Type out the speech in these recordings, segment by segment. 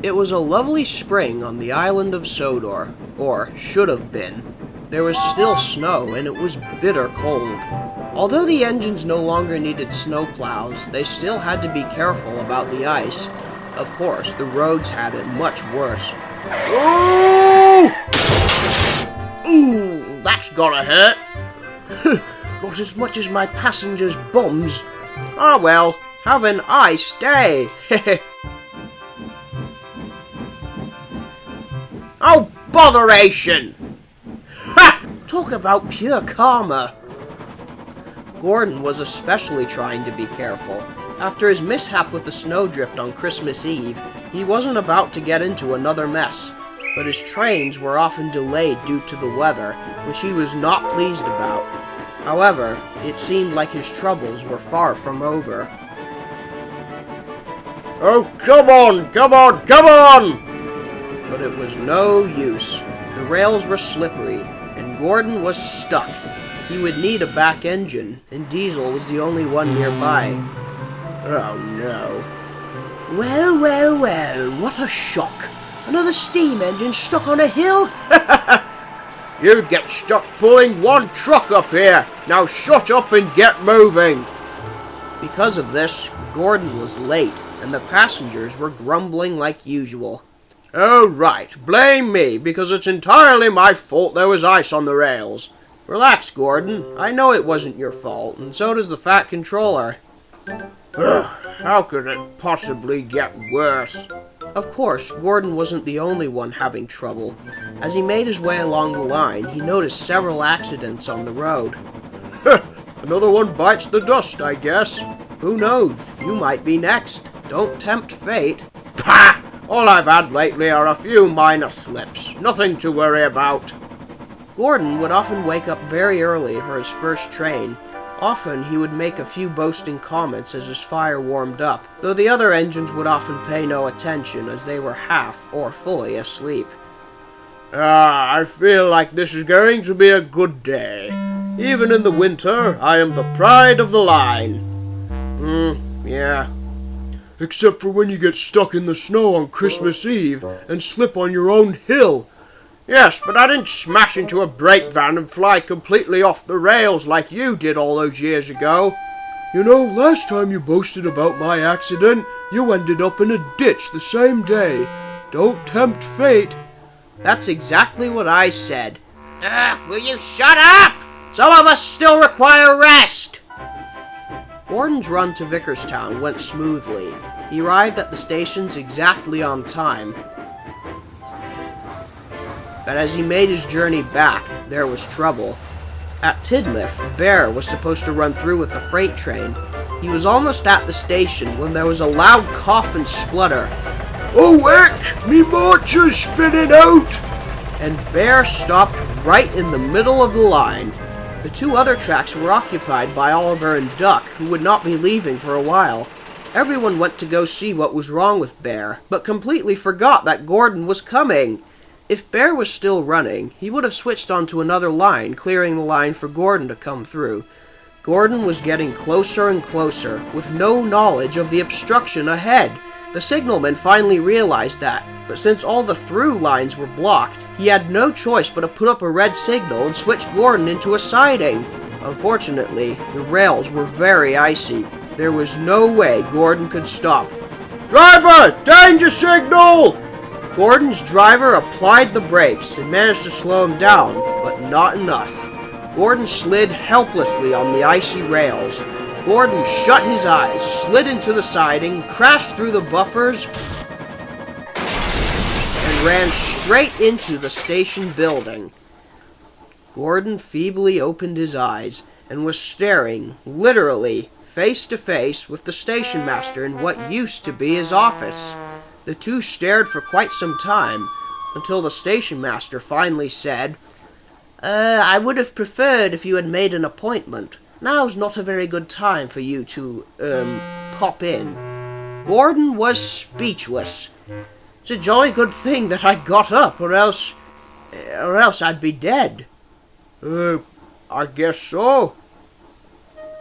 It was a lovely spring on the island of Sodor, or should have been. There was still snow, and it was bitter cold. Although the engines no longer needed snow plows, they still had to be careful about the ice. Of course, the roads had it much worse. Oh! Ooh, that's gotta hurt. Not as much as my passengers' bums. Ah well, have an ice day. Oh, botheration! Ha! Talk about pure karma. Gordon was especially trying to be careful. After his mishap with the snowdrift on Christmas Eve, he wasn't about to get into another mess, but his trains were often delayed due to the weather, which he was not pleased about. However, it seemed like his troubles were far from over. Oh, come on, come on, come on! But it was no use. The rails were slippery, and Gordon was stuck. He would need a back engine, and Diesel was the only one nearby. Oh no. Well, well, well, what a shock. Another steam engine stuck on a hill? You get stuck pulling one truck up here. Now shut up and get moving. Because of this, Gordon was late, and the passengers were grumbling like usual. Oh right, blame me, because it's entirely my fault there was ice on the rails. Relax, Gordon. I know it wasn't your fault, and so does the Fat Controller. How could it possibly get worse? Of course, Gordon wasn't the only one having trouble. As he made his way along the line, he noticed several accidents on the road. Another one bites the dust, I guess. Who knows? You might be next. Don't tempt fate. Pah! All I've had lately are a few minor slips. Nothing to worry about. Gordon would often wake up very early for his first train. Often he would make a few boasting comments as his fire warmed up, though the other engines would often pay no attention as they were half or fully asleep. I feel like this is going to be a good day. Even in the winter, I am the pride of the line. Yeah. Except for when you get stuck in the snow on Christmas Eve and slip on your own hill. Yes, but I didn't smash into a brake van and fly completely off the rails like you did all those years ago. You know, last time you boasted about my accident, you ended up in a ditch the same day. Don't tempt fate. That's exactly what I said. Will you shut up? Some of us still require rest. Gordon's run to Vickerstown went smoothly. He arrived at the stations exactly on time. But as he made his journey back, there was trouble. At Tidmouth, Bear was supposed to run through with the freight train. He was almost at the station when there was a loud cough and splutter. Oh heck! Me marcher's spinning out! And Bear stopped right in the middle of the line. The two other tracks were occupied by Oliver and Duck, who would not be leaving for a while. Everyone went to go see what was wrong with Bear, but completely forgot that Gordon was coming. If Bear was still running, he would have switched onto another line, clearing the line for Gordon to come through. Gordon was getting closer and closer, with no knowledge of the obstruction ahead. The signalman finally realized that, but since all the through lines were blocked, he had no choice but to put up a red signal and switch Gordon into a siding. Unfortunately, the rails were very icy. There was no way Gordon could stop. Driver! Danger signal! Gordon's driver applied the brakes and managed to slow him down, but not enough. Gordon slid helplessly on the icy rails. Gordon shut his eyes, slid into the siding, crashed through the buffers, and ran straight into the station building. Gordon feebly opened his eyes and was staring, literally, face to face with the station master in what used to be his office. The two stared for quite some time, until the station master finally said, I would have preferred if you had made an appointment. Now's not a very good time for you to, pop in. Gordon was speechless. It's a jolly good thing that I got up, or else I'd be dead. I guess so.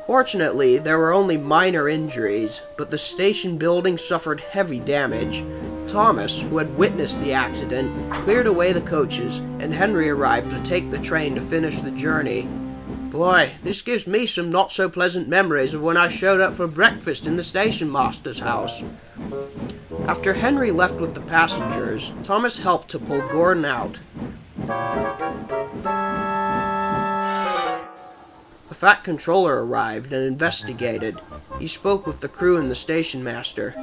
Fortunately, there were only minor injuries, but the station building suffered heavy damage. Thomas, who had witnessed the accident, cleared away the coaches, and Henry arrived to take the train to finish the journey. Boy, this gives me some not-so-pleasant memories of when I showed up for breakfast in the station master's house. After Henry left with the passengers, Thomas helped to pull Gordon out. The Fat Controller arrived and investigated. He spoke with the crew and the station master.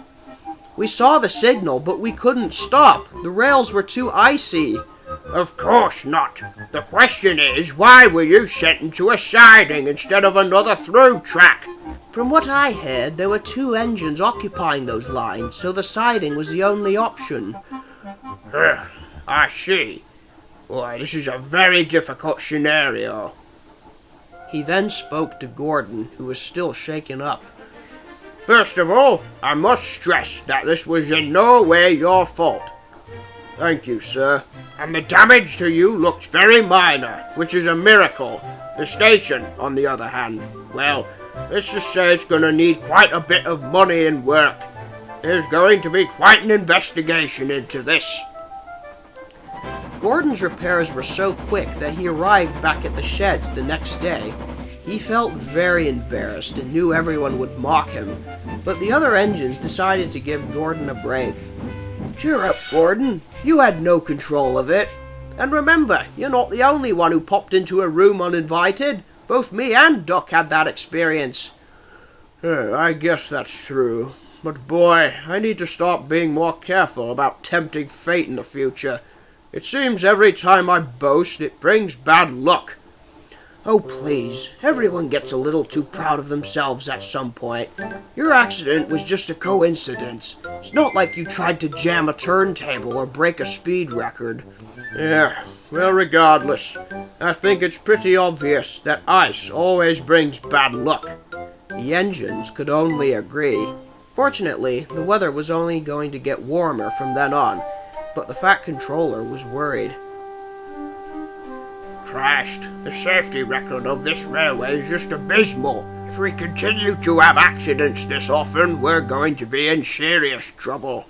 We saw the signal, but we couldn't stop. The rails were too icy. Of course not. The question is, why were you sent into a siding instead of another through track? From what I heard, there were 2 engines occupying those lines, so the siding was the only option. I see. Boy, this is a very difficult scenario. He then spoke to Gordon, who was still shaken up. First of all, I must stress that this was in no way your fault. Thank you, sir. And the damage to you looks very minor, which is a miracle. The station, on the other hand, well, let's just say it's going to need quite a bit of money and work. There's going to be quite an investigation into this. Gordon's repairs were so quick that he arrived back at the sheds the next day. He felt very embarrassed and knew everyone would mock him, but the other engines decided to give Gordon a break. Cheer up, Gordon. You had no control of it. And remember, you're not the only one who popped into a room uninvited. Both me and Duck had that experience. I guess that's true. But boy, I need to start being more careful about tempting fate in the future. It seems every time I boast, it brings bad luck. Oh, please. Everyone gets a little too proud of themselves at some point. Your accident was just a coincidence. It's not like you tried to jam a turntable or break a speed record. Yeah, well, regardless, I think it's pretty obvious that ice always brings bad luck. The engines could only agree. Fortunately, the weather was only going to get warmer from then on, but the Fat Controller was worried. Christ, the safety record of this railway is just abysmal. If we continue to have accidents this often, we're going to be in serious trouble.